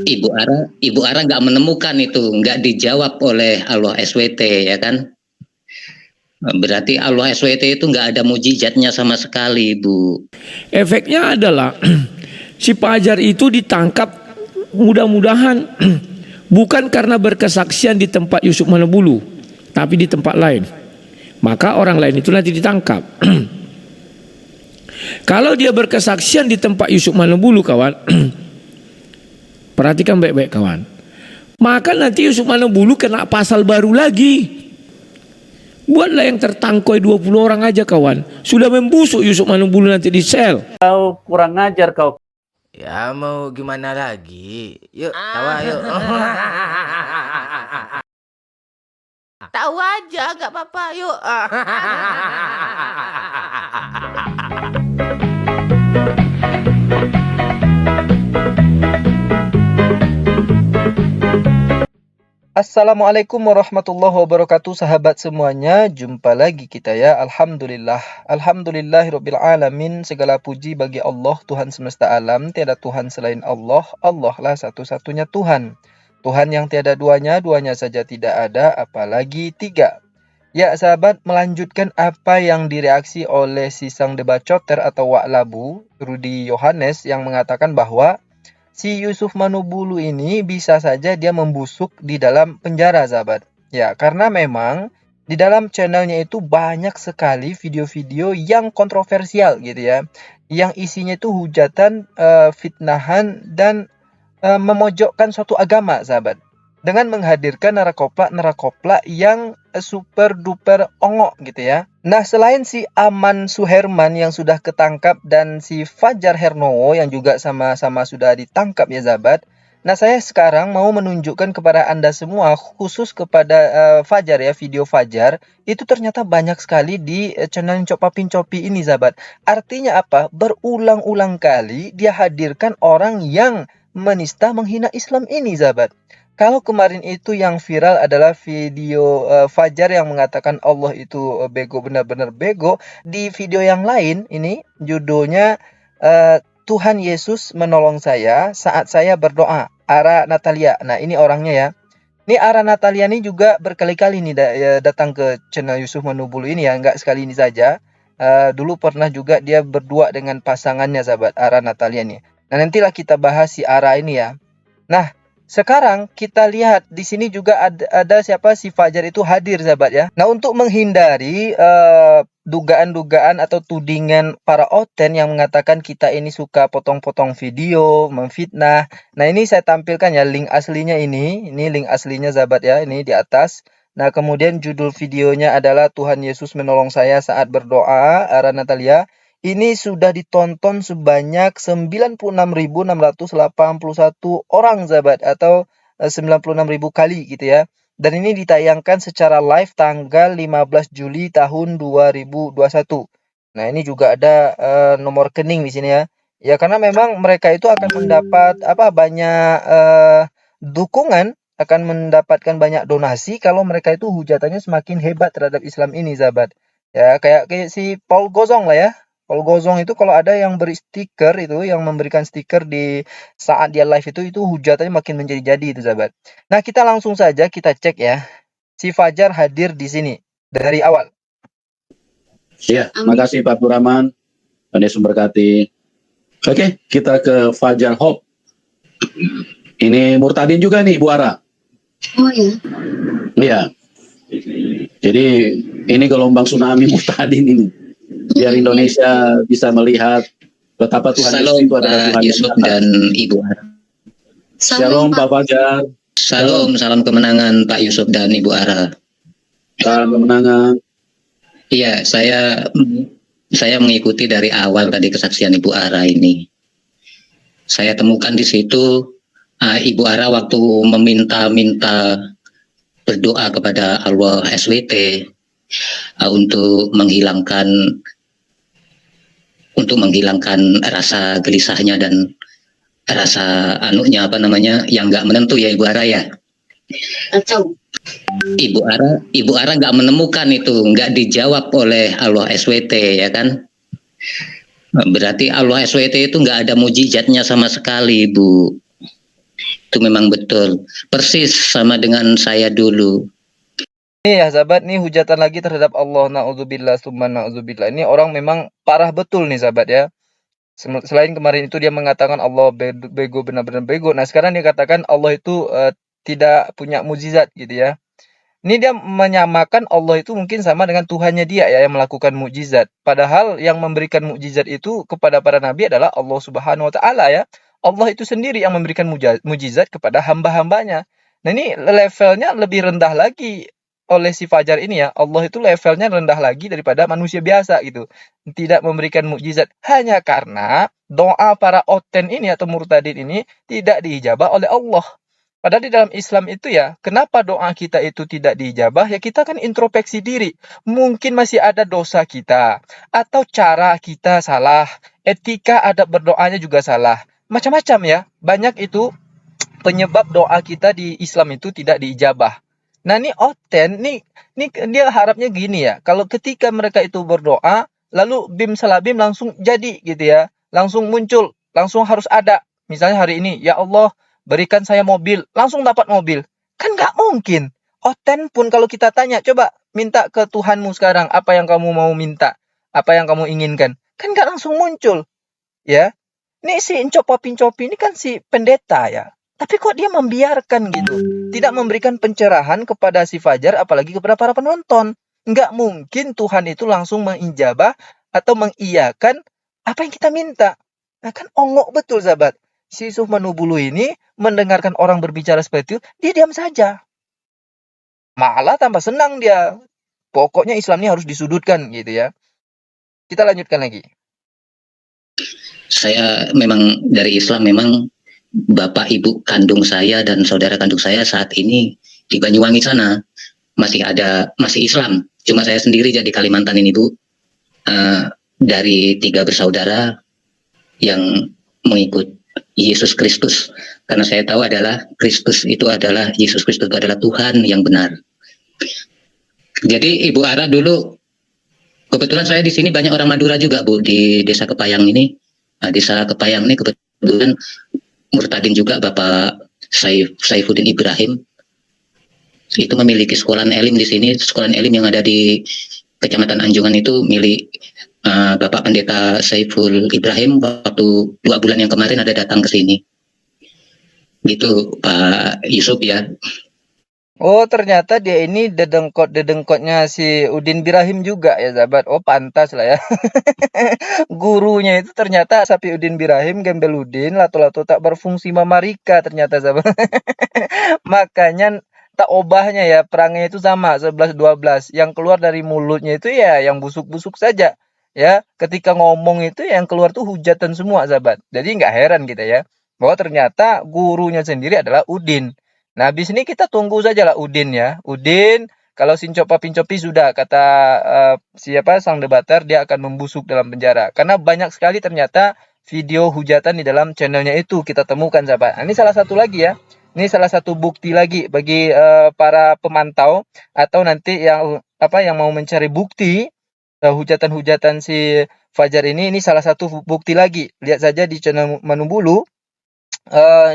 Ibu Ara nggak menemukan itu, nggak dijawab oleh Allah SWT, ya kan? Berarti Allah SWT itu nggak ada mujizatnya sama sekali, Bu. Efeknya adalah si Fajar itu ditangkap, mudah-mudahan bukan karena berkesaksian di tempat Yusuf Manobulu, tapi di tempat lain. Maka orang lain itu nanti ditangkap. Kalau dia berkesaksian di tempat Yusuf Manobulu, kawan, perhatikan baik-baik, kawan, maka nanti Yusuf Manobulu kena pasal baru lagi. Buatlah yang tertangkoi 20 orang aja, kawan. Sudah membusuk Yusuf Manobulu nanti di sel. Kau kurang ngajar kau. Ya mau gimana lagi? Yuk, tawa yuk. Tahu aja, gak apa-apa, yuk. Assalamualaikum warahmatullahi wabarakatuh, sahabat semuanya. Jumpa lagi kita ya. Alhamdulillahirabbil alamin. Segala puji bagi Allah, Tuhan semesta alam. Tiada Tuhan selain Allah. Allah lah satu-satunya Tuhan. Tuhan yang tiada duanya, duanya saja tidak ada, apalagi tiga. Ya sahabat, melanjutkan apa yang direaksi oleh si sang debacoter atau Wak Labu, Rudi Yohanes, yang mengatakan bahwa si Yusuf Manobulu ini bisa saja dia membusuk di dalam penjara, sahabat. Ya, karena memang di dalam channelnya itu banyak sekali video-video yang kontroversial gitu ya. Yang isinya itu hujatan, fitnahan, dan memojokkan suatu agama, sahabat. Dengan menghadirkan narakoplak yang super duper ongok gitu ya. Nah, selain si Aman Suherman yang sudah ketangkap dan si Fajar Hernowo yang juga sama-sama sudah ditangkap ya sahabat. Nah, saya sekarang mau menunjukkan kepada Anda semua, khusus kepada Fajar ya, video Fajar itu ternyata banyak sekali di channel Copapin Copi ini sahabat. Artinya apa? Berulang-ulang kali dia hadirkan orang yang menista menghina Islam ini sahabat. Kalau kemarin itu yang viral adalah video Fajar yang mengatakan Allah itu bego, benar-benar bego. Di video yang lain ini judulnya Tuhan Yesus menolong saya saat saya berdoa. Ara Natalia. Nah, ini orangnya ya. Ini Ara Natalia ini juga berkali-kali nih datang ke channel Yusuf Manobulu ini ya. Enggak sekali ini saja. Dulu pernah juga dia berdua dengan pasangannya sahabat, Ara Natalia nih. Nah, nantilah kita bahas si Ara ini ya. Nah, sekarang kita lihat di sini juga ada siapa, si Fajar itu hadir sahabat ya. Nah, untuk menghindari dugaan-dugaan atau tudingan para oten yang mengatakan kita ini suka potong-potong video, memfitnah. Nah, ini saya tampilkan ya link aslinya ini. Ini link aslinya sahabat ya, ini di atas. Nah, kemudian judul videonya adalah Tuhan Yesus menolong saya saat berdoa, Ara Natalia. Ini sudah ditonton sebanyak 96.681 orang sahabat, atau 96.000 kali gitu ya. Dan ini ditayangkan secara live tanggal 15 Juli tahun 2021. Nah, ini juga ada nomor rekening di sini ya. Ya, karena memang mereka itu akan mendapat banyak dukungan, akan mendapatkan banyak donasi kalau mereka itu hujatannya semakin hebat terhadap Islam ini sahabat. Ya, kayak si Paul Gozong lah ya. Paul Gozong itu kalau ada yang beri stiker itu, yang memberikan stiker di saat dia live itu hujatannya makin menjadi-jadi itu sahabat. Nah, kita langsung saja kita cek ya. Si Fajar hadir di sini dari awal. Ya, makasih Pak Buraman. Dan Yesus memberkati. Oke, kita ke Fajar Hope. Ini Murtadin juga nih, Bu Ara. Oh ya. Iya. Jadi ini gelombang tsunami Murtadin ini. Biar Indonesia bisa melihat betapa Tuhan Yesus itu adalah Tuhan Yusuf dan Ibu Ara. Shalom Pak Fajar. Salam kemenangan Pak Yusuf dan Ibu Ara. Salam kemenangan. Iya, saya mengikuti dari awal tadi kesaksian Ibu Ara ini. Saya temukan di situ Ibu Ara waktu meminta berdoa kepada Allah SWT untuk menghilangkan rasa gelisahnya dan rasa yang nggak menentu ya Ibu Ara ya. Ibu Ara nggak menemukan itu, nggak dijawab oleh Allah SWT ya kan. Berarti Allah SWT itu nggak ada mujizatnya sama sekali Bu. Itu memang betul. Persis sama dengan saya dulu. Nih ya sahabat, nih hujatan lagi terhadap Allah. Na'udzubillah, summa na'udzubillah. Ini orang memang parah betul nih sahabat ya. Selain kemarin itu dia mengatakan Allah bego, benar-benar bego. Nah sekarang dia katakan Allah itu tidak punya mukjizat gitu ya. Ini dia menyamakan Allah itu mungkin sama dengan Tuhannya dia ya yang melakukan mukjizat. Padahal yang memberikan mukjizat itu kepada para nabi adalah Allah Subhanahu wa taala ya. Allah itu sendiri yang memberikan mukjizat kepada hamba-hambanya. Nah ini levelnya lebih rendah lagi oleh si Fajar ini ya. Allah itu levelnya rendah lagi daripada manusia biasa gitu. Tidak memberikan mukjizat hanya karena doa para oten ini atau murtadin ini tidak diijabah oleh Allah. Padahal di dalam Islam itu ya, kenapa doa kita itu tidak diijabah? Ya kita kan introspeksi diri. Mungkin masih ada dosa kita. Atau cara kita salah. Etika adab berdoanya juga salah. Macam-macam ya. Banyak itu penyebab doa kita di Islam itu tidak diijabah. Nah ini oten, nih dia harapnya gini ya. Kalau ketika mereka itu berdoa, lalu bim salabim langsung jadi gitu ya. Langsung muncul, langsung harus ada. Misalnya hari ini, ya Allah, berikan saya mobil, langsung dapat mobil. Kan nggak mungkin. Oten pun kalau kita tanya, coba minta ke Tuhanmu sekarang, apa yang kamu mau minta? Apa yang kamu inginkan? Kan nggak langsung muncul. Ya, ini si Incopi ini kan si pendeta ya. Tapi kok dia membiarkan gitu. Tidak memberikan pencerahan kepada si Fajar, apalagi kepada para penonton. Nggak mungkin Tuhan itu langsung mengijabah atau mengiyakan apa yang kita minta. Nah kan ongok betul sahabat. Si Yusuf Manubulu ini mendengarkan orang berbicara seperti itu, dia diam saja. Malah tambah senang dia. Pokoknya Islam ini harus disudutkan gitu ya. Kita lanjutkan lagi. Saya memang dari Islam, memang bapak ibu kandung saya dan saudara kandung saya saat ini di Banyuwangi sana masih Islam. Cuma saya sendiri jadi Kalimantan ini Bu, dari 3 bersaudara yang mengikut Yesus Kristus, karena saya tahu adalah Yesus Kristus itu adalah Tuhan yang benar. Jadi Ibu Ara dulu, kebetulan saya di sini banyak orang Madura juga Bu, di Desa Kepayang ini. Nah, Desa Kepayang ini kebetulan murtadin juga Bapak Saifuddin Ibrahim. Itu memiliki sekolah elim di sini. Sekolah elim yang ada di Kecamatan Anjungan itu milik Bapak Pendeta Saiful Ibrahim. Waktu 2 bulan yang kemarin ada datang ke sini. Gitu Pak Yusuf ya. Oh ternyata dia ini dedengkotnya si Udin Birahim juga ya sahabat. Oh pantas lah ya. Gurunya itu ternyata Sapi Udin Birahim, Gembel Udin, lato-lato tak berfungsi mamarika ternyata sahabat. Makanya tak obahnya ya, perangnya itu sama 11-12. Yang keluar dari mulutnya itu ya yang busuk-busuk saja. Ya, ketika ngomong itu yang keluar tuh hujatan semua sahabat. Jadi nggak heran kita ya, bahwa ternyata gurunya sendiri adalah Udin. Nah, habis ini kita tunggu saja lah Udin ya. Udin, kalau Sincopa-Pincopi sudah kata siapa sang debater, dia akan membusuk dalam penjara. Karena banyak sekali ternyata video hujatan di dalam channelnya itu kita temukan sahabat. Nah, ini salah satu lagi ya. Ini salah satu bukti lagi bagi para pemantau atau nanti yang mau mencari bukti hujatan-hujatan si Fajar ini salah satu bukti lagi. Lihat saja di channel Manubulu.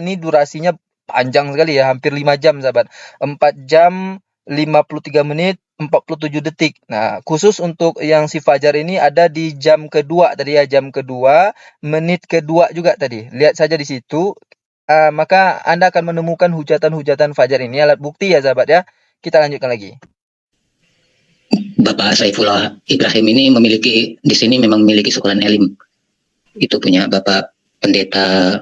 Ini durasinya panjang sekali ya, hampir 5 jam sahabat. 4 jam 53 menit 47 detik. Nah, khusus untuk yang si Fajar ini ada di jam kedua tadi ya, jam kedua, menit kedua juga tadi. Lihat saja di situ. Maka Anda akan menemukan hujatan-hujatan Fajar ini alat bukti ya sahabat ya. Kita lanjutkan lagi. Bapak Saifullah Ibrahim ini di sini memang memiliki sekolah elim. Itu punya Bapak Pendeta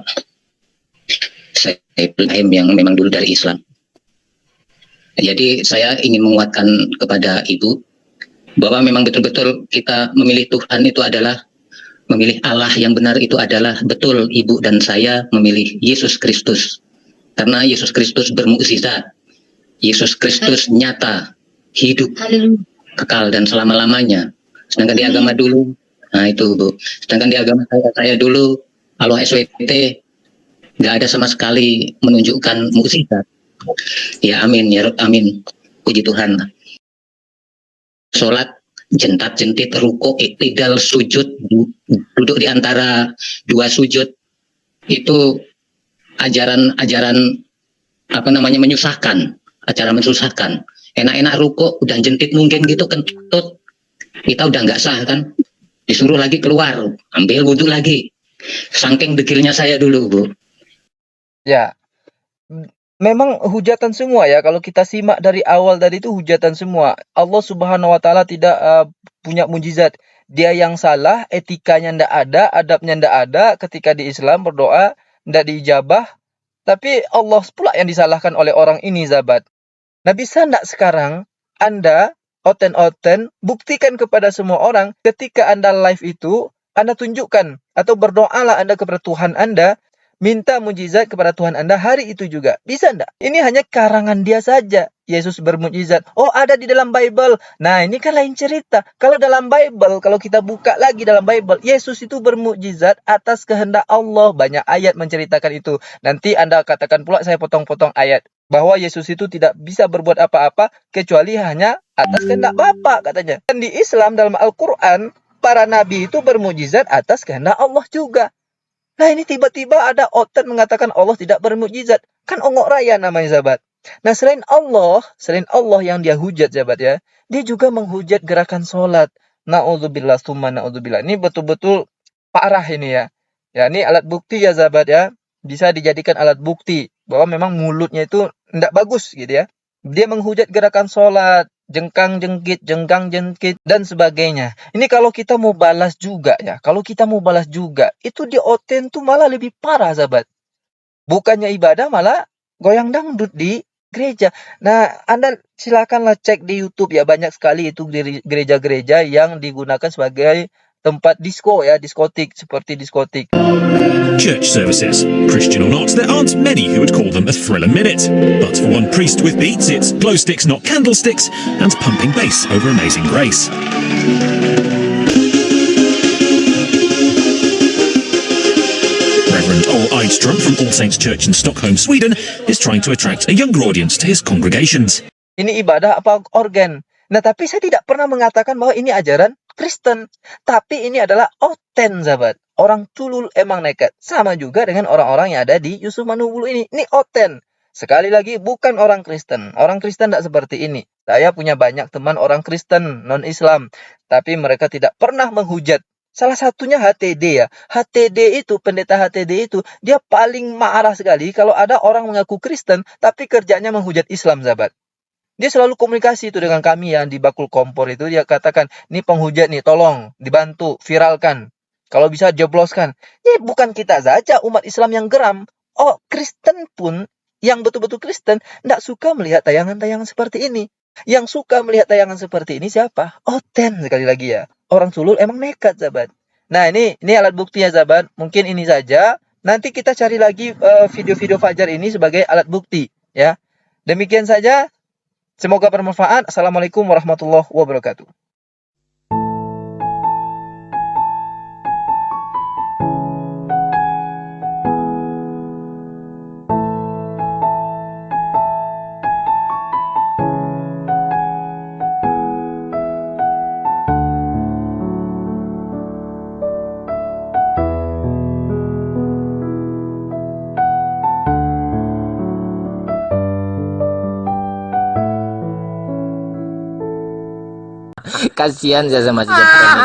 Saifullah Ibrahim yang memang dulu dari Islam. Jadi saya ingin menguatkan kepada Ibu bahwa memang betul-betul kita memilih Tuhan itu adalah memilih Allah yang benar, itu adalah betul Ibu dan saya memilih Yesus Kristus. Karena Yesus Kristus bermukjizat. Yesus Kristus nyata, hidup, kekal dan selama-lamanya. Sedangkan di agama dulu, nah itu Bu. Sedangkan di agama saya dulu, Allah SWT nggak ada sama sekali menunjukkan mukjizat. Ya amin, ya amin. Puji Tuhan. Sholat jentat-jentit, ruko, iktidal, sujud, duduk di antara 2 sujud, itu ajaran-ajaran apa namanya menyusahkan, ajaran menyusahkan. Enak-enak rukuk udah jentit mungkin gitu kentut, kita udah nggak sah kan, disuruh lagi keluar, ambil wudhu lagi. Saking degilnya saya dulu, Bu. Ya, memang hujatan semua ya. Kalau kita simak dari awal tadi itu hujatan semua. Allah Subhanahu wa taala tidak punya mujizat. Dia yang salah, etikanya ndak ada, adabnya ndak ada. Ketika di Islam berdoa ndak diijabah, tapi Allah pula yang disalahkan oleh orang ini, sahabat. Nah, bisa ndak sekarang Anda oten-oten buktikan kepada semua orang ketika Anda live itu, Anda tunjukkan atau berdoalah Anda kepada Tuhan Anda, minta mujizat kepada Tuhan Anda hari itu juga. Bisa ndak? Ini hanya karangan dia saja. Yesus bermujizat. Oh, ada di dalam Bible. Nah, ini kan lain cerita. Kalau dalam Bible, kalau kita buka lagi dalam Bible, Yesus itu bermujizat atas kehendak Allah. Banyak ayat menceritakan itu. Nanti Anda katakan pula saya potong-potong ayat. Bahwa Yesus itu tidak bisa berbuat apa-apa kecuali hanya atas kehendak Bapa katanya. Dan di Islam dalam Al-Quran, para nabi itu bermujizat atas kehendak Allah juga. Nah, ini tiba-tiba ada oten mengatakan Allah tidak bermujizat. Kan ongok raya namanya, sahabat. Nah, selain Allah yang dia hujat, sahabat ya, dia juga menghujat gerakan sholat. Na'udzubillah, summa na'udzubillah. Ini betul-betul parah ini ya. Ya, ini alat bukti ya, sahabat ya. Bisa dijadikan alat bukti bahwa memang mulutnya itu tidak bagus gitu ya. Dia menghujat gerakan sholat, jengkang-jengkit, jengkang-jengkit, dan sebagainya. Ini kalau kita mau balas juga ya. Kalau kita mau balas juga, itu di oten tuh malah lebih parah, sahabat. Bukannya ibadah, malah goyang dangdut di gereja. Nah, Anda silakanlah cek di YouTube ya. Banyak sekali itu gereja-gereja yang digunakan sebagai tempat disco ya, diskotik, seperti diskotik. Church services. Christian or not, there aren't many who would call them a thriller minute. But for one priest with beats, it's glow sticks, not candlesticks, and pumping bass over Amazing Grace. Reverend Ol Eidstrom from All Saints Church in Stockholm, Sweden, is trying to attract a younger audience to his congregations. Ini ibadah apa organ? Nah, tapi saya tidak pernah mengatakan bahwa ini ajaran Kristen. Tapi ini adalah oten, sahabat. Orang tulul emang nekat. Sama juga dengan orang-orang yang ada di Yusuf Manubulu ini. Ini oten. Sekali lagi, bukan orang Kristen. Orang Kristen tidak seperti ini. Saya punya banyak teman orang Kristen, non-Islam. Tapi mereka tidak pernah menghujat. Salah satunya HTD ya. HTD itu, pendeta HTD itu, dia paling marah sekali kalau ada orang mengaku Kristen, tapi kerjanya menghujat Islam, sahabat. Dia selalu komunikasi itu dengan kami yang di bakul kompor itu. Dia katakan, ini penghujat nih, tolong dibantu, viralkan. Kalau bisa jebloskan. Ini bukan kita saja umat Islam yang geram. Oh, Kristen pun, yang betul-betul Kristen, tidak suka melihat tayangan-tayangan seperti ini. Yang suka melihat tayangan seperti ini siapa? Oten sekali lagi ya. Orang sulul emang nekat, sahabat. Nah, ini alat bukti ya, sahabat. Mungkin ini saja. Nanti kita cari lagi video-video Fajar ini sebagai alat bukti. Ya. Demikian saja. Semoga bermanfaat. Assalamualaikum warahmatullahi wabarakatuh. Kasihan saya sama si Jepang.